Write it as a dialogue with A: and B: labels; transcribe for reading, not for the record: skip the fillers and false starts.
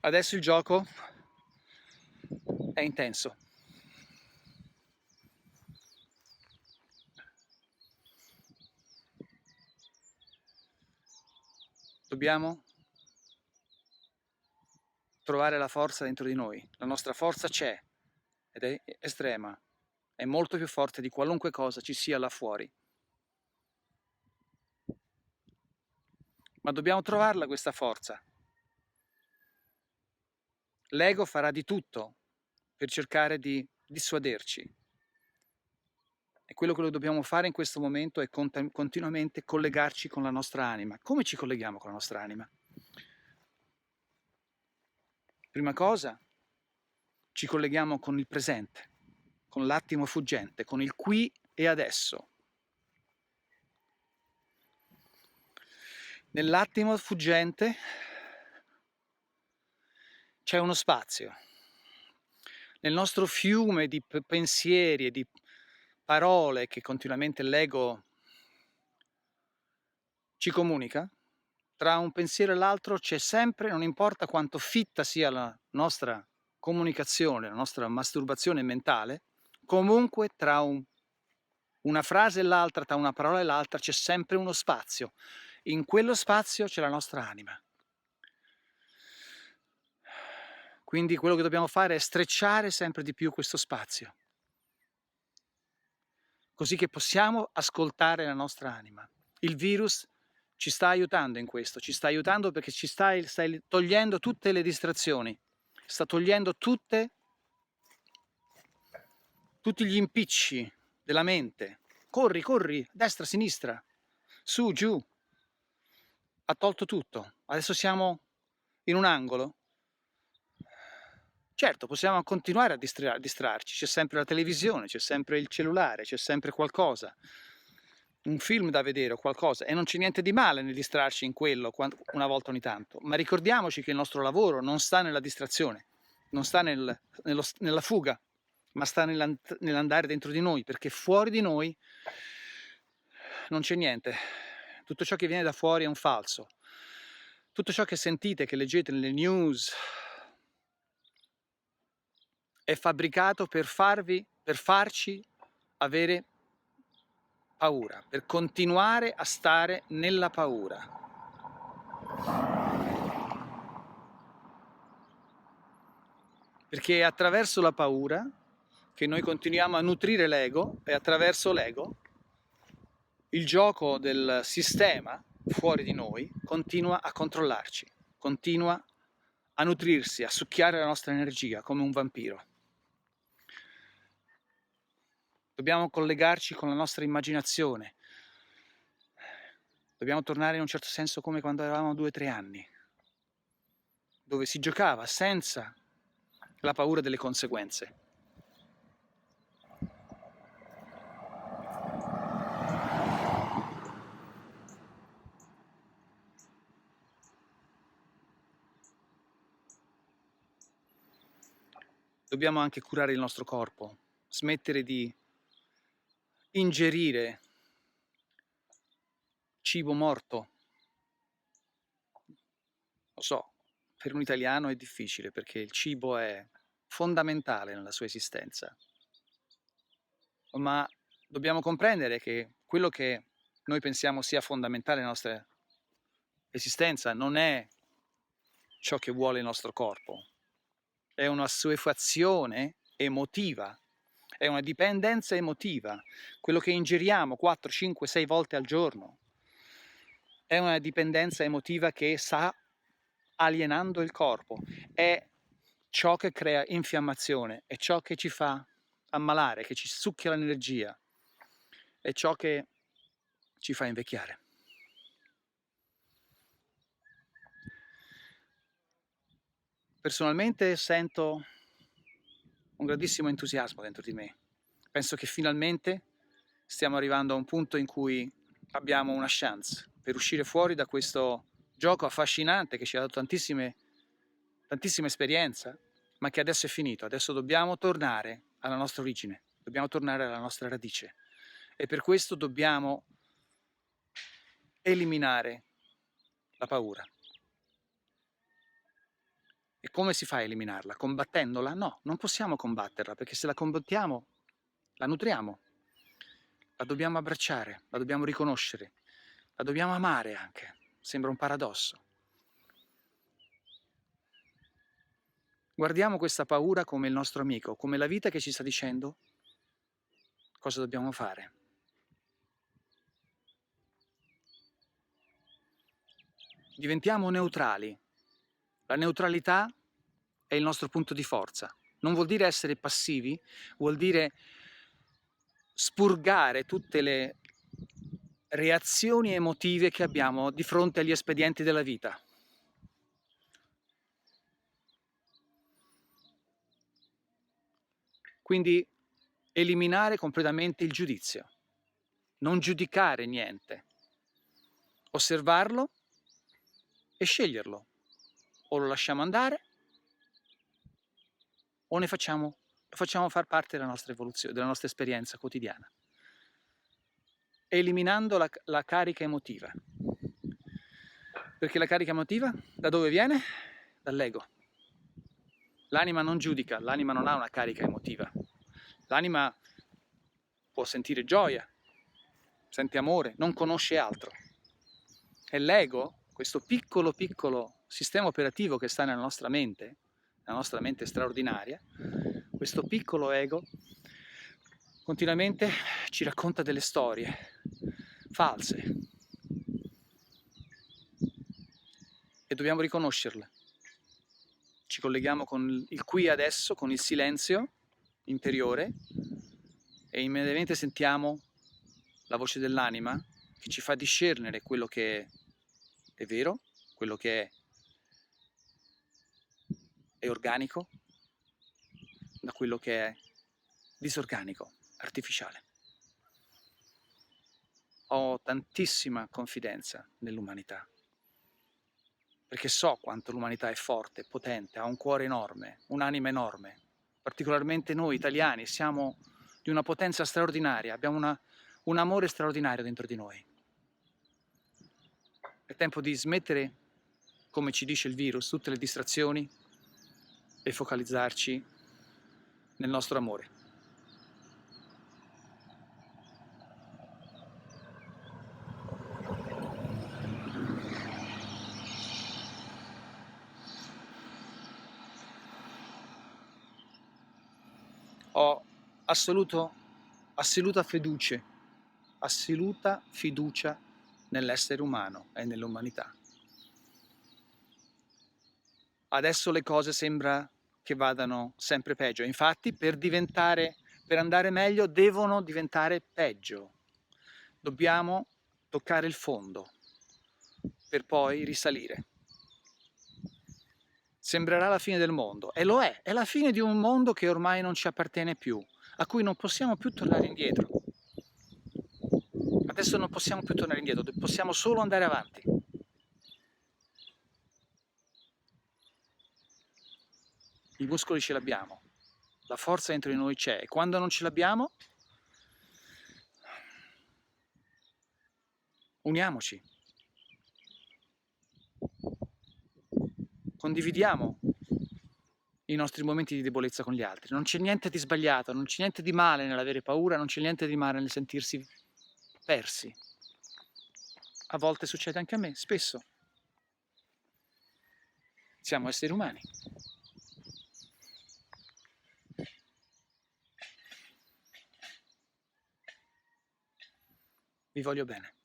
A: Adesso il gioco è intenso. Dobbiamo trovare la forza dentro di noi. La nostra forza c'è ed è estrema, è molto più forte di qualunque cosa ci sia là fuori. Ma dobbiamo trovarla questa forza. L'ego farà di tutto per cercare di dissuaderci. E quello che dobbiamo fare in questo momento è continuamente collegarci con la nostra anima. Come ci colleghiamo con la nostra anima? Prima cosa, ci colleghiamo con il presente, con l'attimo fuggente, con il qui e adesso. Nell'attimo fuggente c'è uno spazio. Nel nostro fiume di pensieri e di parole che continuamente l'ego ci comunica, tra un pensiero e l'altro c'è sempre, non importa quanto fitta sia la nostra comunicazione, la nostra masturbazione mentale, comunque tra una frase e l'altra, tra una parola e l'altra, c'è sempre uno spazio. In quello spazio c'è la nostra anima. Quindi quello che dobbiamo fare è strecciare sempre di più questo spazio, così che possiamo ascoltare la nostra anima. Il virus ci sta aiutando in questo, ci sta aiutando perché ci stai togliendo tutte le distrazioni, sta togliendo tutti gli impicci della mente. Corri, corri, destra, sinistra, su, giù. Ha tolto tutto. Adesso siamo in un angolo. Certo, possiamo continuare a distrarci, c'è sempre la televisione, c'è sempre il cellulare, c'è sempre qualcosa, un film da vedere o qualcosa, e non c'è niente di male nel distrarci in quello una volta ogni tanto, ma ricordiamoci che il nostro lavoro non sta nella distrazione, non sta nella fuga, ma sta nell'andare dentro di noi, perché fuori di noi non c'è niente. Tutto ciò che viene da fuori è un falso. Tutto ciò che sentite, che leggete nelle news, è fabbricato per farci avere paura, per continuare a stare nella paura. Perché è attraverso la paura che noi continuiamo a nutrire l'ego, e attraverso l'ego il gioco del sistema fuori di noi continua a controllarci, continua a nutrirsi, a succhiare la nostra energia come un vampiro. Dobbiamo collegarci con la nostra immaginazione. Dobbiamo tornare in un certo senso come quando eravamo 2 o 3 anni, dove si giocava senza la paura delle conseguenze. Dobbiamo anche curare il nostro corpo, smettere di ingerire cibo morto. Lo so, per un italiano è difficile perché il cibo è fondamentale nella sua esistenza, ma dobbiamo comprendere che quello che noi pensiamo sia fondamentale nella nostra esistenza non è ciò che vuole il nostro corpo, è una assuefazione emotiva, è una dipendenza emotiva. Quello che ingeriamo 4, 5, 6 volte al giorno è una dipendenza emotiva che sta alienando il corpo, è ciò che crea infiammazione, è ciò che ci fa ammalare, che ci succhia l'energia, è ciò che ci fa invecchiare. Personalmente sento un grandissimo entusiasmo dentro di me. Penso che finalmente stiamo arrivando a un punto in cui abbiamo una chance per uscire fuori da questo gioco affascinante che ci ha dato tantissima esperienza, ma che adesso è finito. Adesso dobbiamo tornare alla nostra origine, dobbiamo tornare alla nostra radice, e per questo dobbiamo eliminare la paura. E come si fa a eliminarla? Combattendola? No, non possiamo combatterla, perché se la combattiamo, la nutriamo, la dobbiamo abbracciare, la dobbiamo riconoscere, la dobbiamo amare anche. Sembra un paradosso. Guardiamo questa paura come il nostro amico, come la vita che ci sta dicendo cosa dobbiamo fare. Diventiamo neutrali. La neutralità è il nostro punto di forza. Non vuol dire essere passivi, vuol dire spurgare tutte le reazioni emotive che abbiamo di fronte agli espedienti della vita. Quindi eliminare completamente il giudizio, non giudicare niente, osservarlo e sceglierlo. O lo lasciamo andare o lo facciamo far parte della nostra evoluzione, della nostra esperienza quotidiana, eliminando la carica emotiva. Perché la carica emotiva da dove viene? Dall'ego. L'anima non giudica, l'anima non ha una carica emotiva. L'anima può sentire gioia, sente amore, non conosce altro. E l'ego, questo piccolo sistema operativo che sta nella nostra mente straordinaria, questo piccolo ego continuamente ci racconta delle storie false e dobbiamo riconoscerle. Ci colleghiamo con il qui e adesso, con il silenzio interiore e immediatamente sentiamo la voce dell'anima che ci fa discernere quello che è vero, quello che è organico, da quello che è disorganico, artificiale. Ho tantissima confidenza nell'umanità, perché so quanto l'umanità è forte, potente, ha un cuore enorme, un'anima enorme. Particolarmente noi italiani siamo di una potenza straordinaria, abbiamo un amore straordinario dentro di noi. È tempo di smettere, come ci dice il virus, tutte le distrazioni e focalizzarci nel nostro amore. Ho assoluta fiducia nell'essere umano e nell'umanità. Adesso le cose sembra che vadano sempre peggio, infatti per andare meglio devono diventare peggio. Dobbiamo toccare il fondo per poi risalire. Sembrerà la fine del mondo, e lo è la fine di un mondo che ormai non ci appartiene più, a cui non possiamo più tornare indietro. Adesso non possiamo più tornare indietro, possiamo solo andare avanti. I muscoli ce l'abbiamo, la forza dentro di noi c'è, e quando non ce l'abbiamo, uniamoci. Condividiamo i nostri momenti di debolezza con gli altri. Non c'è niente di sbagliato, non c'è niente di male nell'avere paura, non c'è niente di male nel sentirsi persi. A volte succede anche a me, spesso. Siamo esseri umani. Vi voglio bene.